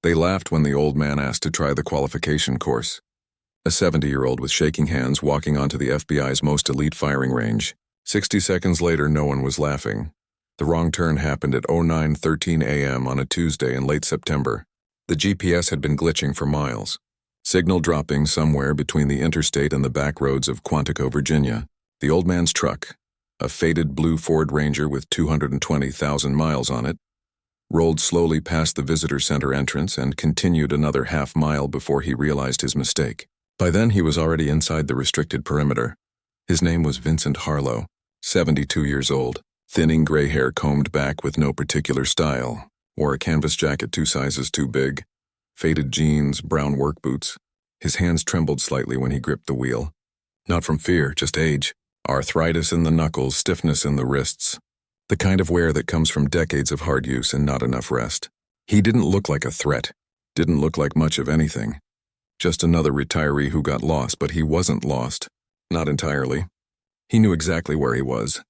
They laughed when the old man asked to try the qualification course. A 70-year-old with shaking hands walking onto the FBI's most elite firing range. 60 seconds later, no one was laughing. The wrong turn happened at 09:13 a.m. on a Tuesday in late September. The GPS had been glitching for miles. Signal dropping somewhere between the interstate and the back roads of Quantico, Virginia. The old man's truck, a faded blue Ford Ranger with 220,000 miles on it, rolled slowly past the visitor center entrance and continued another half-mile before he realized his mistake. By then, he was already inside the restricted perimeter. His name was Vincent Harlow, 72 years old, thinning gray hair combed back with no particular style, wore a canvas jacket 2 sizes too big, faded jeans, brown work boots. His hands trembled slightly when he gripped the wheel. Not from fear, just age. Arthritis in the knuckles, stiffness in the wrists. The kind of wear that comes from decades of hard use and not enough rest. He didn't look like a threat. Didn't look like much of anything. Just another retiree who got lost, but he wasn't lost. Not entirely. He knew exactly where he was.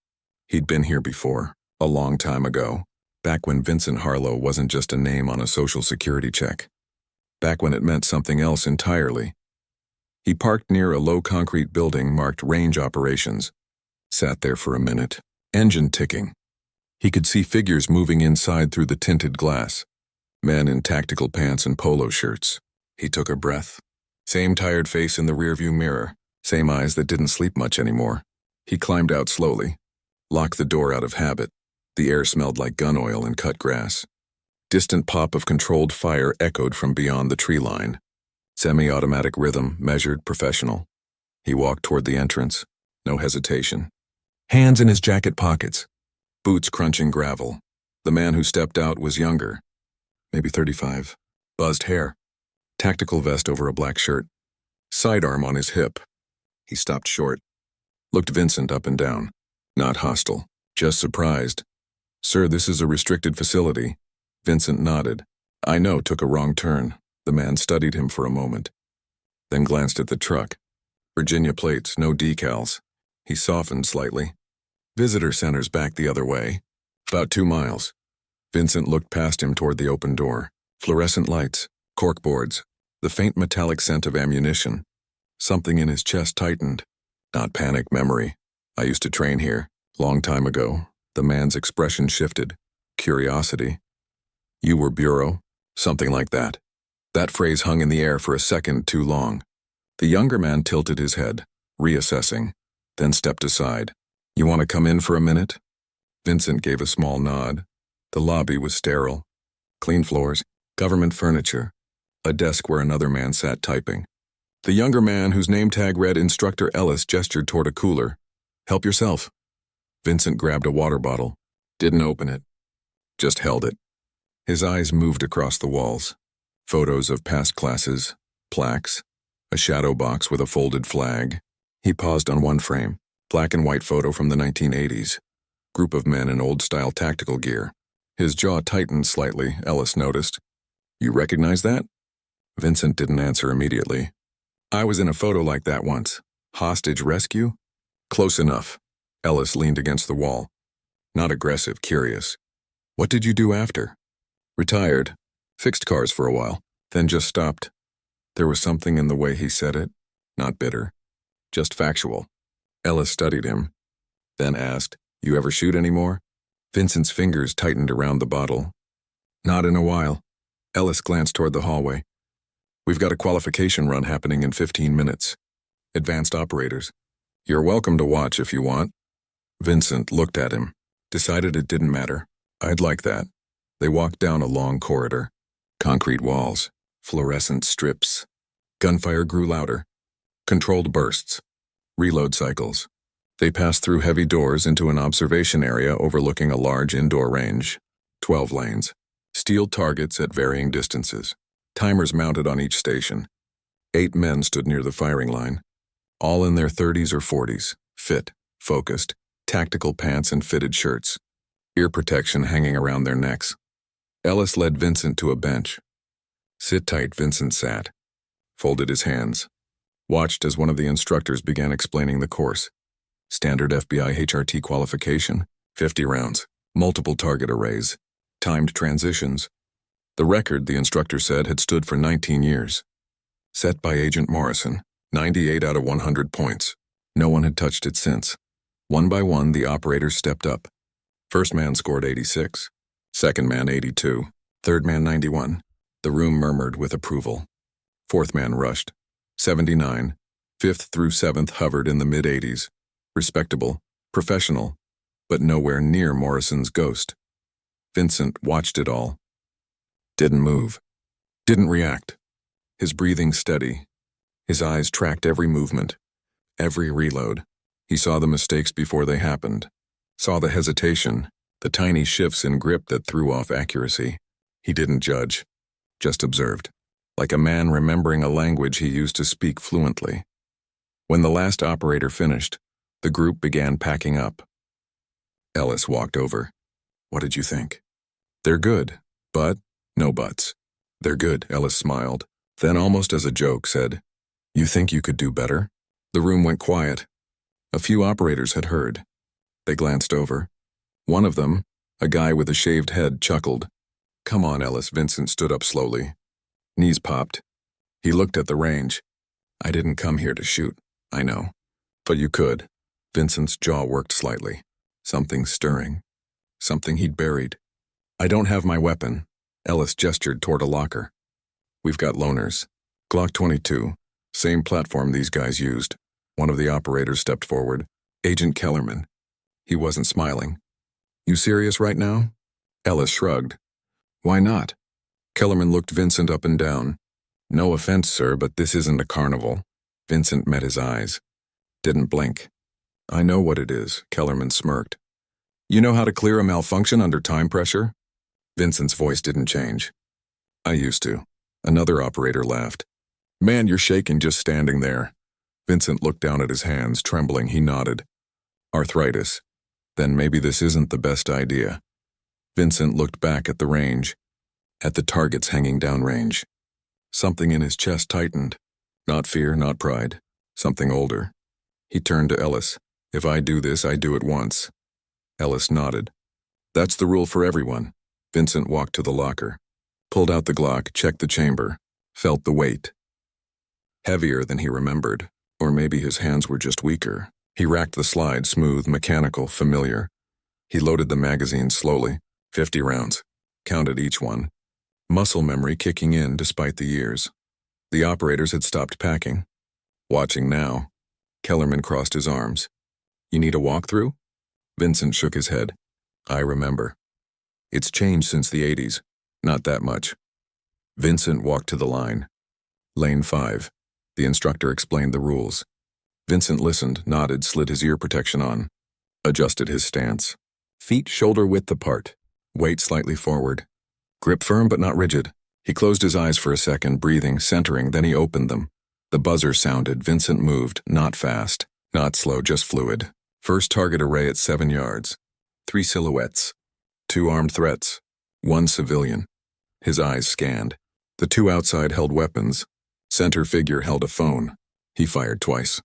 He'd been here before, a long time ago, back when Vincent Harlow wasn't just a name on a social security check. Back when it meant something else entirely. He parked near a low concrete building marked Range Operations. Sat there for a minute, engine ticking. He could see figures moving inside through the tinted glass. Men in tactical pants and polo shirts. He took a breath. Same tired face in the rearview mirror. Same eyes that didn't sleep much anymore. He climbed out slowly. Locked the door out of habit. The air smelled like gun oil and cut grass. Distant pop of controlled fire echoed from beyond the tree line. Semi-automatic rhythm, measured, professional. He walked toward the entrance. No hesitation. Hands in his jacket pockets. Boots crunching gravel. The man who stepped out was younger. Maybe 35. Buzzed hair. Tactical vest over a black shirt. Sidearm on his hip. He stopped short. Looked Vincent up and down. Not hostile. Just surprised. "Sir, this is a restricted facility." Vincent nodded. "I know, took a wrong turn." The man studied him for a moment, then glanced at the truck. Virginia plates, no decals. He softened slightly. "Visitor center's back the other way. About 2 miles. Vincent looked past him toward the open door. Fluorescent lights, corkboards, the faint metallic scent of ammunition. Something in his chest tightened. Not panic, memory. "I used to train here, long time ago." The man's expression shifted. Curiosity. "You were bureau?" Something like that. That phrase hung in the air for a second too long. The younger man tilted his head, reassessing, then stepped aside. "You want to come in for a minute?" Vincent gave a small nod. The lobby was sterile. Clean floors, government furniture, a desk where another man sat typing. The younger man, whose name tag read Instructor Ellis, gestured toward a cooler. "Help yourself." Vincent grabbed a water bottle. Didn't open it. Just held it. His eyes moved across the walls. Photos of past classes, plaques, a shadow box with a folded flag. He paused on one frame, black and white photo from the 1980s. Group of men in old-style tactical gear. His jaw tightened slightly, Ellis noticed. "You recognize that?" Vincent didn't answer immediately. "I was in a photo like that once. Hostage rescue?" "Close enough." Ellis leaned against the wall. Not aggressive, curious. "What did you do after?" "Retired. Fixed cars for a while, then just stopped." There was something in the way he said it, not bitter, just factual. Ellis studied him, then asked, "You ever shoot anymore?" Vincent's fingers tightened around the bottle. "Not in a while." Ellis glanced toward the hallway. "We've got a qualification run happening in 15 minutes. Advanced operators. You're welcome to watch if you want." Vincent looked at him, decided it didn't matter. "I'd like that." They walked down a long corridor. Concrete walls, fluorescent strips. Gunfire grew louder. Controlled bursts. Reload cycles. They passed through heavy doors into an observation area overlooking a large indoor range. 12 lanes. Steel targets at varying distances. Timers mounted on each station. 8 men stood near the firing line. All in their 30s or 40s. Fit, focused, tactical pants and fitted shirts. Ear protection hanging around their necks. Ellis led Vincent to a bench. "Sit tight," Vincent sat. Folded his hands. Watched as one of the instructors began explaining the course. Standard FBI HRT qualification, 50 rounds, multiple target arrays, timed transitions. The record, the instructor said, had stood for 19 years. Set by Agent Morrison, 98 out of 100 points. No one had touched it since. One by one, the operators stepped up. First man scored 86. Second man 82. Third man 91. The room murmured with approval. Fourth man rushed. 79. Fifth through seventh hovered in the mid-80s. Respectable, professional, but nowhere near Morrison's ghost. Vincent watched it all. Didn't move. Didn't react. His breathing steady. His eyes tracked every movement, every reload. He saw the mistakes before they happened. Saw the hesitation, the tiny shifts in grip that threw off accuracy. He didn't judge, just observed, like a man remembering a language he used to speak fluently. When the last operator finished, the group began packing up. Ellis walked over. "What did you think?" "They're good, but no buts." "They're good," Ellis smiled. Then, almost as a joke, said, "You think you could do better?" The room went quiet. A few operators had heard. They glanced over. One of them, a guy with a shaved head, chuckled. "Come on, Ellis." Vincent stood up slowly. Knees popped. He looked at the range. "I didn't come here to shoot, I know. But you could." Vincent's jaw worked slightly. Something stirring. Something he'd buried. "I don't have my weapon." Ellis gestured toward a locker. "We've got loaners. Glock 22. Same platform these guys used." One of the operators stepped forward. "Agent Kellerman." He wasn't smiling. "You serious right now?" Ellis shrugged. "Why not?" Kellerman looked Vincent up and down. "No offense, sir, but this isn't a carnival." Vincent met his eyes. Didn't blink. "I know what it is," Kellerman smirked. "You know how to clear a malfunction under time pressure?" Vincent's voice didn't change. "I used to." Another operator laughed. "Man, you're shaking just standing there." Vincent looked down at his hands, trembling. He nodded. "Arthritis. Then maybe this isn't the best idea." Vincent looked back at the range, at the targets hanging downrange. Something in his chest tightened. Not fear, not pride. Something older. He turned to Ellis. "If I do this, I do it once." Ellis nodded. "That's the rule for everyone." Vincent walked to the locker, pulled out the Glock, checked the chamber, felt the weight. Heavier than he remembered, or maybe his hands were just weaker. He racked the slide, smooth, mechanical, familiar. He loaded the magazine slowly, 50 rounds, counted each one. Muscle memory kicking in despite the years. The operators had stopped packing. Watching now, Kellerman crossed his arms. "You need a walkthrough?" Vincent shook his head. "I remember. It's changed since the 80s. Not that much." Vincent walked to the line. Lane 5. The instructor explained the rules. Vincent listened, nodded, slid his ear protection on. Adjusted his stance. Feet shoulder width apart. Weight slightly forward. Grip firm but not rigid. He closed his eyes for a second, breathing, centering, then he opened them. The buzzer sounded. Vincent moved, not fast, not slow, just fluid. First target array at 7 yards. 3 silhouettes. 2 armed threats. 1 civilian. His eyes scanned. The 2 outside held weapons. Center figure held a phone. He fired twice.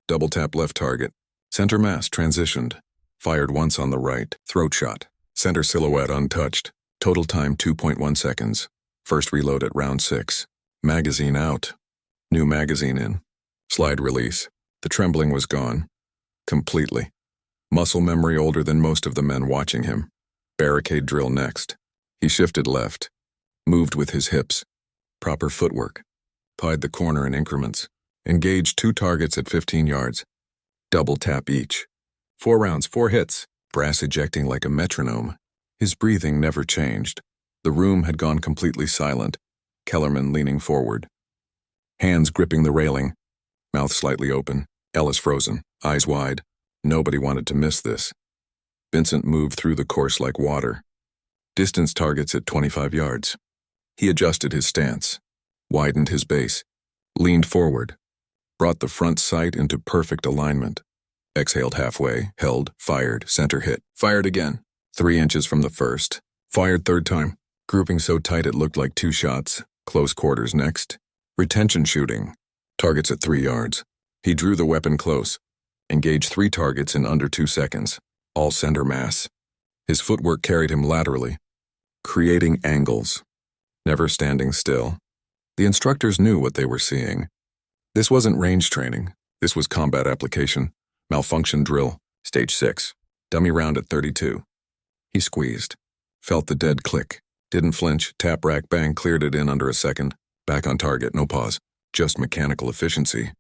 Double tap left target. Center mass transitioned. Fired once on the right. Throat shot. Center silhouette untouched. Total time 2.1 seconds. First reload at round 6. Magazine out. New magazine in. Slide release. The trembling was gone. Completely. Muscle memory older than most of the men watching him. Barricade drill next. He shifted left. Moved with his hips. Proper footwork. Pied the corner in increments. Engaged 2 targets at 15 yards. Double tap each. 4 rounds, 4 hits. Brass ejecting like a metronome. His breathing never changed. The room had gone completely silent. Kellerman leaning forward. Hands gripping the railing. Mouth slightly open. Ellis frozen. Eyes wide. Nobody wanted to miss this. Vincent moved through the course like water. Distance targets at 25 yards. He adjusted his stance. Widened his base. Leaned forward. Brought the front sight into perfect alignment. Exhaled halfway, held, fired, center hit. Fired again. 3 inches from the first. Fired third time. Grouping so tight it looked like 2 shots. Close quarters next. Retention shooting. Targets at 3 yards. He drew the weapon close. Engaged 3 targets in under 2 seconds. All center mass. His footwork carried him laterally, creating angles. never standing still. The instructors knew what they were seeing. This wasn't range training. This was combat application. Malfunction drill, stage 6. Dummy round at 32. He squeezed. Felt the dead click. Didn't flinch. Tap, rack, bang, cleared it in under a second. Back on target, no pause. Just mechanical efficiency.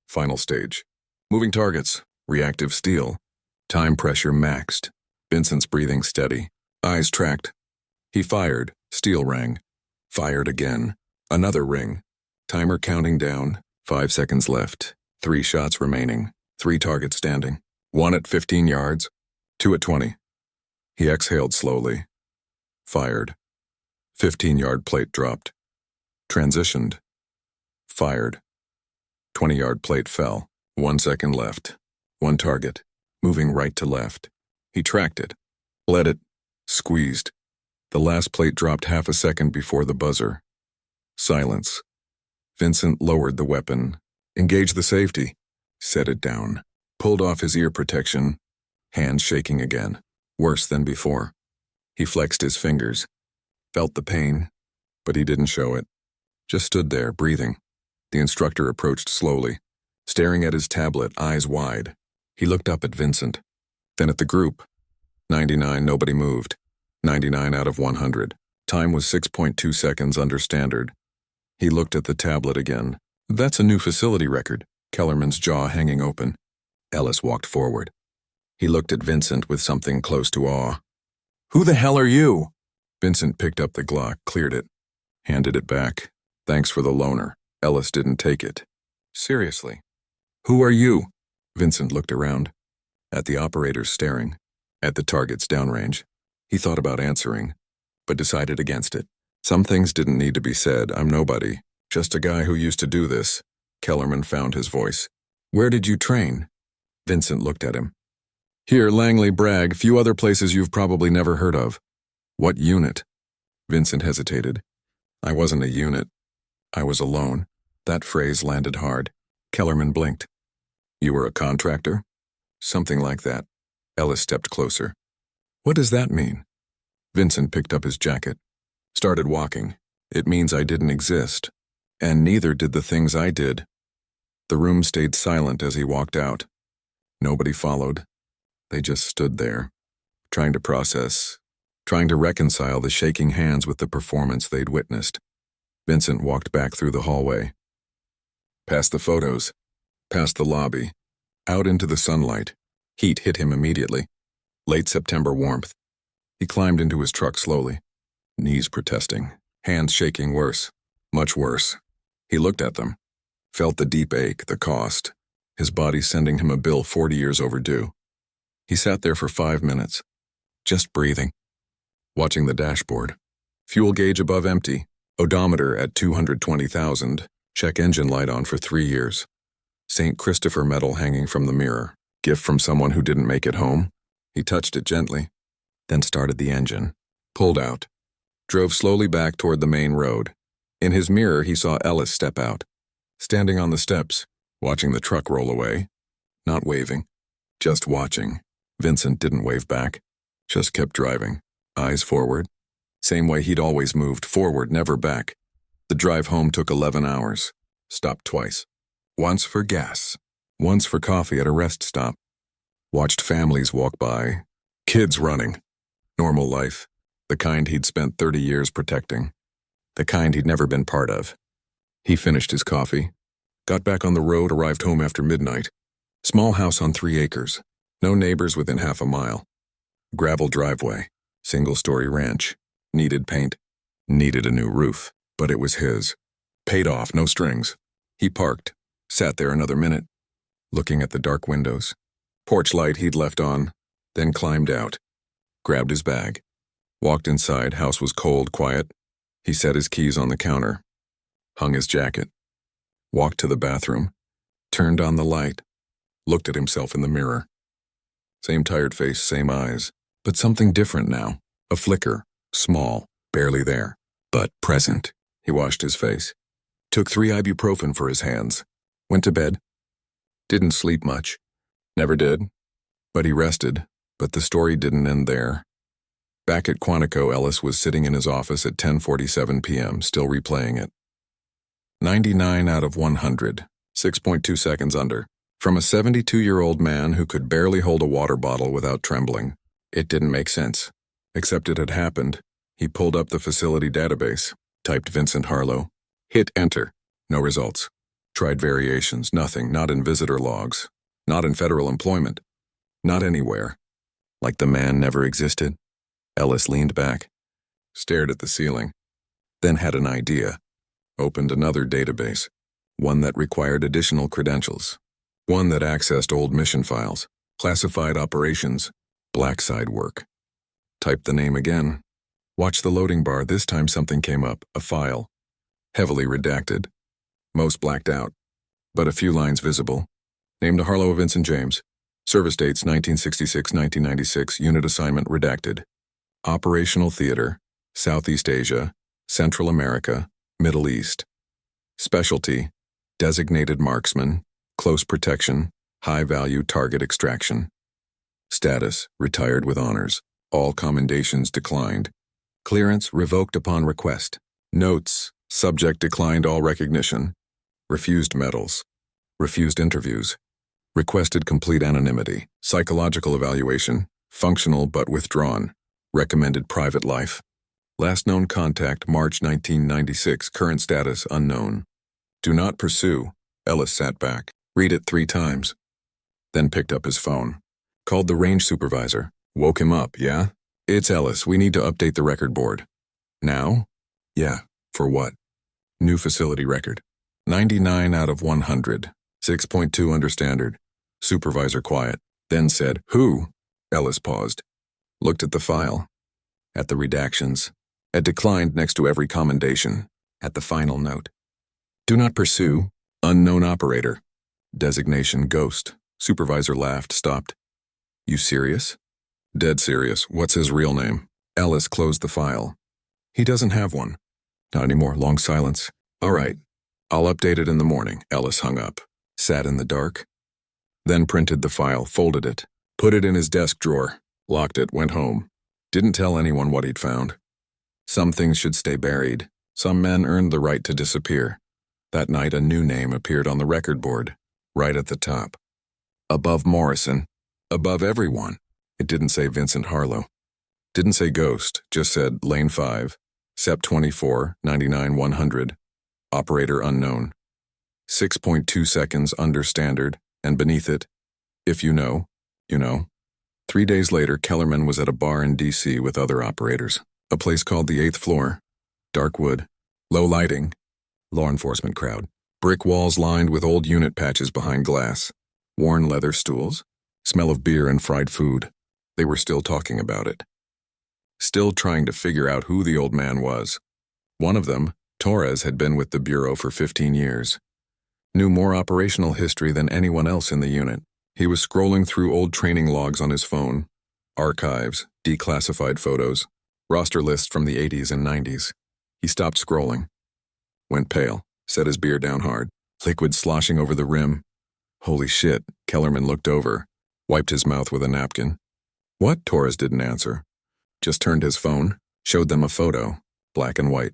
Final stage. Moving targets. Reactive steel. Time pressure maxed. Vincent's breathing steady. Eyes tracked. He fired. Steel rang. Fired again. Another ring. Timer counting down. 5 seconds left. 3 shots remaining. 3 targets standing. 1 at 15 yards. 2 at 20. He exhaled slowly. Fired. 15-yard plate dropped. Transitioned. Fired. 20-yard plate fell. 1 second left. 1 target. Moving right to left. He tracked it. Let it. Squeezed. The last plate dropped half a second before the buzzer. Silence. Vincent lowered the weapon. Engaged the safety. Set it down. Pulled off his ear protection. Hands shaking again. Worse than before. He flexed his fingers. Felt the pain, but he didn't show it. Just stood there, breathing. The instructor approached slowly, staring at his tablet, eyes wide. He looked up at Vincent, then at the group. 99, nobody moved. 99 out of 100. Time was 6.2 seconds under standard. He looked at the tablet again. That's a new facility record. Kellerman's jaw hanging open. Ellis walked forward. He looked at Vincent with something close to awe. "Who the hell are you?" Vincent picked up the Glock, cleared it, handed it back. "Thanks for the loaner." Ellis didn't take it. "Seriously. Who are you?" Vincent looked around. At the operators staring. At the targets downrange. He thought about answering, but decided against it. Some things didn't need to be said. I'm nobody. Just a guy who used to do this. Kellerman found his voice. "Where did you train?" Vincent looked at him. "Here, Langley, Bragg, few other places you've probably never heard of." "What unit?" Vincent hesitated. "I wasn't a unit. I was alone." That phrase landed hard. Kellerman blinked. "You were a contractor?" "Something like that." Ellis stepped closer. "What does that mean?" Vincent picked up his jacket. Started walking. "It means I didn't exist. And neither did the things I did." The room stayed silent as he walked out. Nobody followed. They just stood there, trying to process, trying to reconcile the shaking hands with the performance they'd witnessed. Vincent walked back through the hallway. Past the photos, past the lobby, out into the sunlight. Heat hit him immediately. Late September warmth. He climbed into his truck slowly, knees protesting, hands shaking worse, much worse. He looked at them, felt the deep ache, the cost, his body sending him a bill 40 years overdue. He sat there for 5 minutes, just breathing, watching the dashboard. Fuel gauge above empty, odometer at 220,000, check engine light on for 3 years. St. Christopher medal hanging from the mirror, gift from someone who didn't make it home. He touched it gently, then started the engine, pulled out, drove slowly back toward the main road. In his mirror, he saw Ellis step out, standing on the steps, watching the truck roll away, not waving, just watching. Vincent didn't wave back, just kept driving, eyes forward, same way he'd always moved, forward, never back. The drive home took 11 hours, stopped twice. Once for gas, once for coffee at a rest stop. Watched families walk by, kids running. Normal life, the kind he'd spent 30 years protecting, the kind he'd never been part of. He finished his coffee, got back on the road, arrived home after midnight. Small house on 3 acres. No neighbors within half a mile. Gravel driveway. Single-story ranch. Needed paint. Needed a new roof. But it was his. Paid off, no strings. He parked. Sat there another minute. Looking at the dark windows. Porch light he'd left on. Then climbed out. Grabbed his bag. Walked inside. House was cold, quiet. He set his keys on the counter. Hung his jacket. Walked to the bathroom. Turned on the light. Looked at himself in the mirror. Same tired face, same eyes, but something different now. A flicker, small, barely there, but present. He washed his face. Took 3 ibuprofen for his hands. Went to bed. Didn't sleep much. Never did. But he rested. But the story didn't end there. Back at Quantico, Ellis was sitting in his office at 10:47 p.m., still replaying it. 99 out of 100, 6.2 seconds under. From a 72-year-old man who could barely hold a water bottle without trembling. It didn't make sense. Except it had happened. He pulled up the facility database, typed Vincent Harlow, hit enter. No results. Tried variations, nothing, not in visitor logs, not in federal employment, not anywhere. Like the man never existed. Ellis leaned back, stared at the ceiling, then had an idea. Opened another database, one that required additional credentials, one that accessed old mission files, classified operations, black side work. Typed the name again. Watched the loading bar. This time something came up, a file. Heavily redacted. Most blacked out, but a few lines visible. Named Harlow Vincent James. Service dates 1966-1996. Unit assignment redacted. Operational theater, Southeast Asia, Central America, Middle East. Specialty, designated marksman, close protection, high-value target extraction. Status, retired with honors. All commendations declined. Clearance revoked upon request. Notes, subject declined all recognition. Refused medals. Refused interviews. Requested complete anonymity. Psychological evaluation, functional but withdrawn. Recommended private life. Last known contact, March 1996. Current status, unknown. Do not pursue. Ellis sat back. Read it 3 times. Then picked up his phone. Called the range supervisor. Woke him up, yeah? It's Ellis. We need to update the record board. Now? Yeah. For what? New facility record. 99 out of 100. 6.2 under standard. Supervisor quiet. Then said, who? Ellis paused. Looked at the file. At the redactions. At declined next to every commendation. At the final note. Do not pursue. Unknown operator. Designation ghost. Supervisor laughed, stopped. You serious? Dead serious. What's his real name? Ellis closed the file. He doesn't have one. Not anymore. Long silence. All right. I'll update it in the morning. Ellis hung up. Sat in the dark. Then printed the file, folded it, put it in his desk drawer, locked it, went home. Didn't tell anyone what he'd found. Some things should stay buried. Some men earned the right to disappear. That night, a new name appeared on the record board, right at the top. Above Morrison. Above everyone. It didn't say Vincent Harlow. Didn't say Ghost, just said Lane 5, Sep 24, 99 100. Operator unknown. 6.2 seconds under standard, and beneath it, if you know, you know. 3 days later, Kellerman was at a bar in D.C. with other operators. A place called the 8th Floor. Dark wood. Low lighting. Law enforcement crowd. Brick walls lined with old unit patches behind glass. Worn leather stools. Smell of beer and fried food. They were still talking about it. Still trying to figure out who the old man was. One of them, Torres, had been with the Bureau for 15 years. Knew more operational history than anyone else in the unit. He was scrolling through old training logs on his phone. Archives, declassified photos, roster lists from the 80s and 90s. He stopped scrolling. Went pale, set his beer down hard, liquid sloshing over the rim. Holy shit, Kellerman looked over, wiped his mouth with a napkin. What? Torres didn't answer. Just turned his phone, showed them a photo, black and white.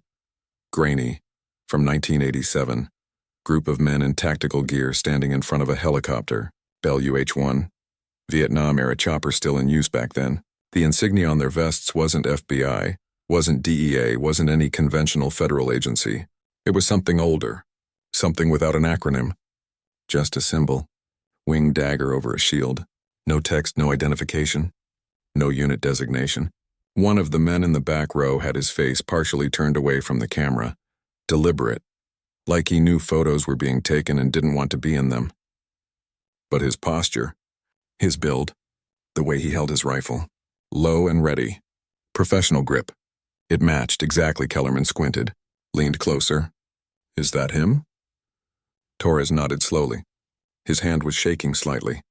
Grainy, from 1987. Group of men in tactical gear standing in front of a helicopter, Bell UH-1. Vietnam-era chopper still in use back then. The insignia on their vests wasn't FBI, wasn't DEA, wasn't any conventional federal agency. It was something older, something without an acronym. Just a symbol. Winged dagger over a shield. No text, no identification. No unit designation. One of the men in the back row had his face partially turned away from the camera. Deliberate. Like he knew photos were being taken and didn't want to be in them. But his posture, his build, the way he held his rifle, low and ready, professional grip. It matched exactly. Kellerman squinted, leaned closer. Is that him? Torres nodded slowly. His hand was shaking slightly.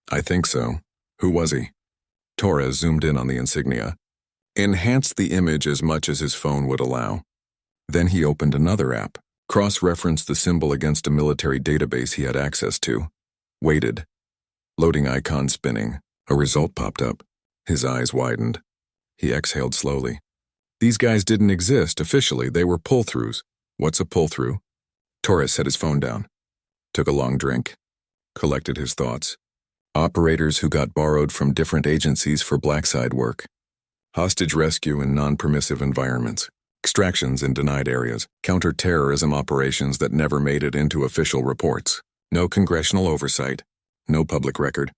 I think so. Who was he? Torres zoomed in on the insignia, enhanced the image as much as his phone would allow. Then he opened another app, cross-referenced the symbol against a military database he had access to. Waited. Loading icon spinning. A result popped up. His eyes widened. He exhaled slowly. These guys didn't exist officially, they were pull-throughs. What's a pull-through? Torres set his phone down, took a long drink, collected his thoughts. Operators who got borrowed from different agencies for blackside work. Hostage rescue in non-permissive environments. Extractions in denied areas. Counter-terrorism operations that never made it into official reports. No congressional oversight. No public record.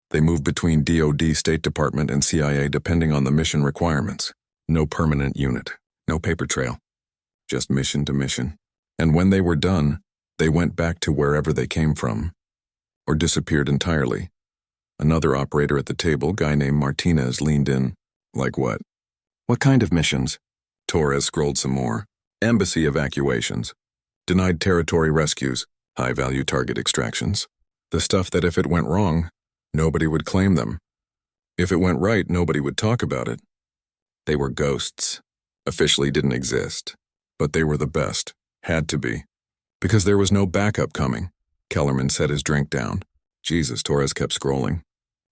They moved between DoD, State Department, and CIA depending on the mission requirements. No permanent unit. No paper trail. Just mission to mission. And when they were done, they went back to wherever they came from. Or disappeared entirely. Another operator at the table, guy named Martinez, leaned in. Like what? What kind of missions? Torres scrolled some more. Embassy evacuations. Denied territory rescues. High-value target extractions. The stuff that if it went wrong, nobody would claim them. If it went right, nobody would talk about it. They were ghosts. Officially didn't exist. But they were the best. Had to be. Because there was no backup coming. Kellerman set his drink down. Jesus, Torres kept scrolling.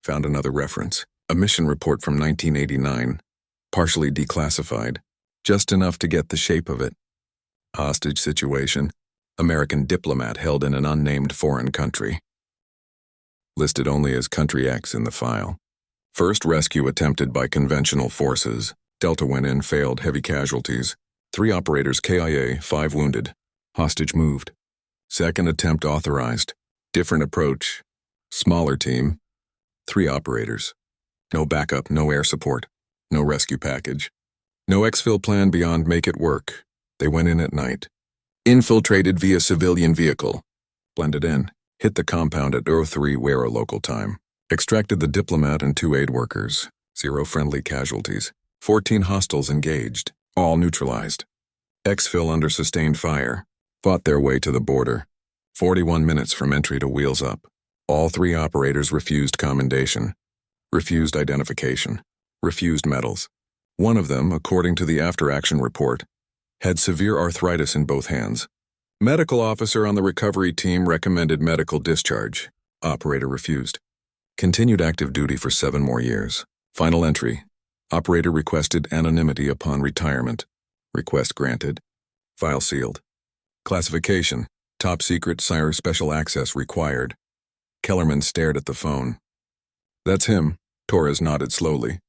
Found another reference. A mission report from 1989. Partially declassified. Just enough to get the shape of it. Hostage situation. American diplomat held in an unnamed foreign country. Listed only as Country X in the file. First rescue attempted by conventional forces. Delta went in, failed, heavy casualties. 3 operators KIA, 5 wounded. Hostage moved. Second attempt authorized. Different approach. Smaller team. 3 operators. No backup, no air support. No rescue package. No exfil plan beyond make it work. They went in at night. Infiltrated via civilian vehicle. Blended in. Hit the compound at 03 Wera local time. Extracted the diplomat and 2 aid workers. 0 friendly casualties. 14 hostiles engaged. All neutralized. Exfil under sustained fire. Fought their way to the border. 41 minutes from entry to wheels up. All 3 operators refused commendation. Refused identification. Refused medals. One of them, according to the after-action report, had severe arthritis in both hands. Medical officer on the recovery team recommended medical discharge. Operator refused. Continued active duty for 7 more years. Final entry. Operator requested anonymity upon retirement. Request granted. File sealed. Classification. Top secret, SIRE special access required. Kellerman stared at the phone. That's him. Torres nodded slowly.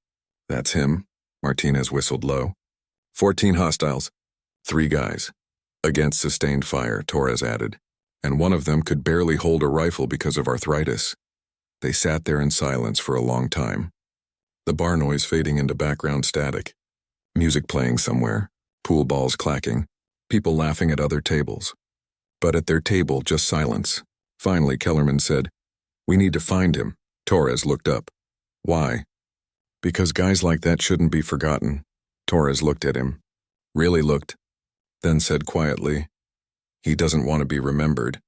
That's him. Martinez whistled low. 14 hostiles. 3 guys. Against sustained fire, Torres added. And one of them could barely hold a rifle because of arthritis. They sat there in silence for a long time. The bar noise fading into background static. Music playing somewhere. Pool balls clacking. People laughing at other tables. But at their table, just silence. Finally, Kellerman said, "We need to find him." Torres looked up. Why? Because guys like that shouldn't be forgotten. Torres looked at him. Really looked. Then said quietly, "He doesn't want to be remembered.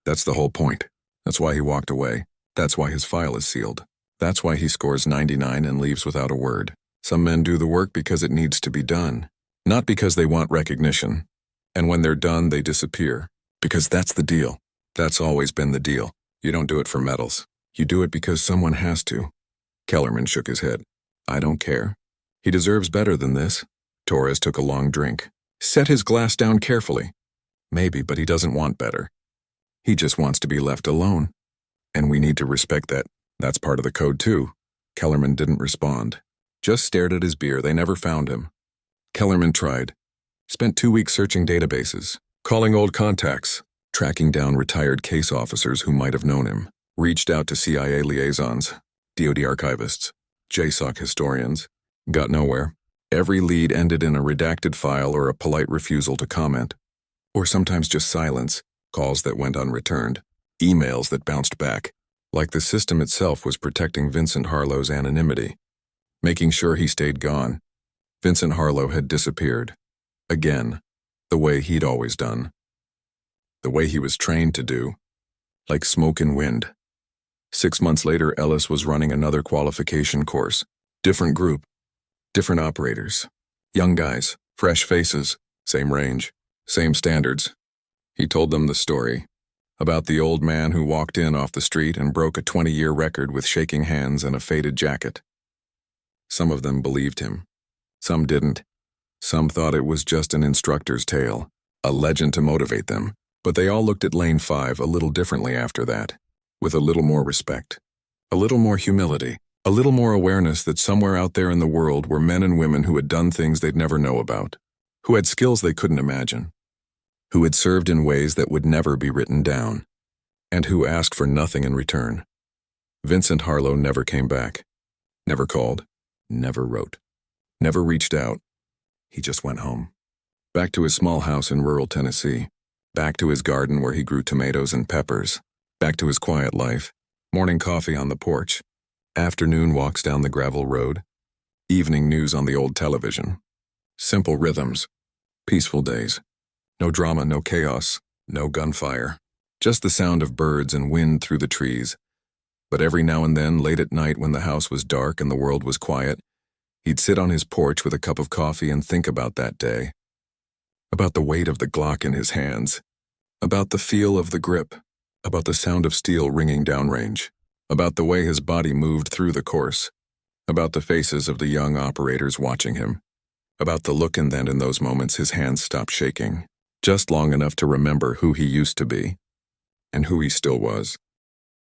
That's the whole point. That's why he walked away. That's why his file is sealed. That's why he scores 99 and leaves without a word. Some men do the work because it needs to be done. Not because they want recognition. And when they're done, they disappear. Because that's the deal. That's always been the deal. You don't do it for medals. You do it because someone has to." Kellerman shook his head. "I don't care. He deserves better than this." Torres took a long drink. Set his glass down carefully. Maybe, but he doesn't want better. He just wants to be left alone. And we need to respect that. That's part of the code too. Kellerman didn't respond. Just stared at his beer. They never found him. Kellerman tried. Spent 2 weeks searching databases, calling old contacts, tracking down retired case officers who might have known him. Reached out to CIA liaisons, DoD archivists, JSOC historians. Got nowhere. Every lead ended in a redacted file or a polite refusal to comment. Or sometimes just silence, calls that went unreturned, emails that bounced back, like the system itself was protecting Vincent Harlow's anonymity, making sure he stayed gone. Vincent Harlow had disappeared. Again, the way he'd always done. The way he was trained to do. Like smoke and wind. 6 months later, Ellis was running another qualification course. Different group. Different operators. Young guys, fresh faces, same range, same standards. He told them the story. About the old man who walked in off the street and broke a 20-year record with shaking hands and a faded jacket. Some of them believed him. Some didn't. Some thought it was just an instructor's tale, a legend to motivate them. But they all looked at Lane 5 a little differently after that, with a little more respect, a little more humility, a little more awareness that somewhere out there in the world were men and women who had done things they'd never know about, who had skills they couldn't imagine, who had served in ways that would never be written down, and who asked for nothing in return. Vincent Harlow never came back, never called, never wrote, never reached out. He just went home, back to his small house in rural Tennessee, back to his garden where he grew tomatoes and peppers, back to his quiet life, morning coffee on the porch, afternoon walks down the gravel road, evening news on the old television. Simple rhythms, peaceful days. No drama, no chaos, no gunfire. Just the sound of birds and wind through the trees. But every now and then, late at night when the house was dark and the world was quiet, he'd sit on his porch with a cup of coffee and think about that day. About the weight of the Glock in his hands. About the feel of the grip. About the sound of steel ringing downrange. About the way his body moved through the course. About the faces of the young operators watching him. About the look and then in those moments his hands stopped shaking. Just long enough to remember who he used to be. And who he still was.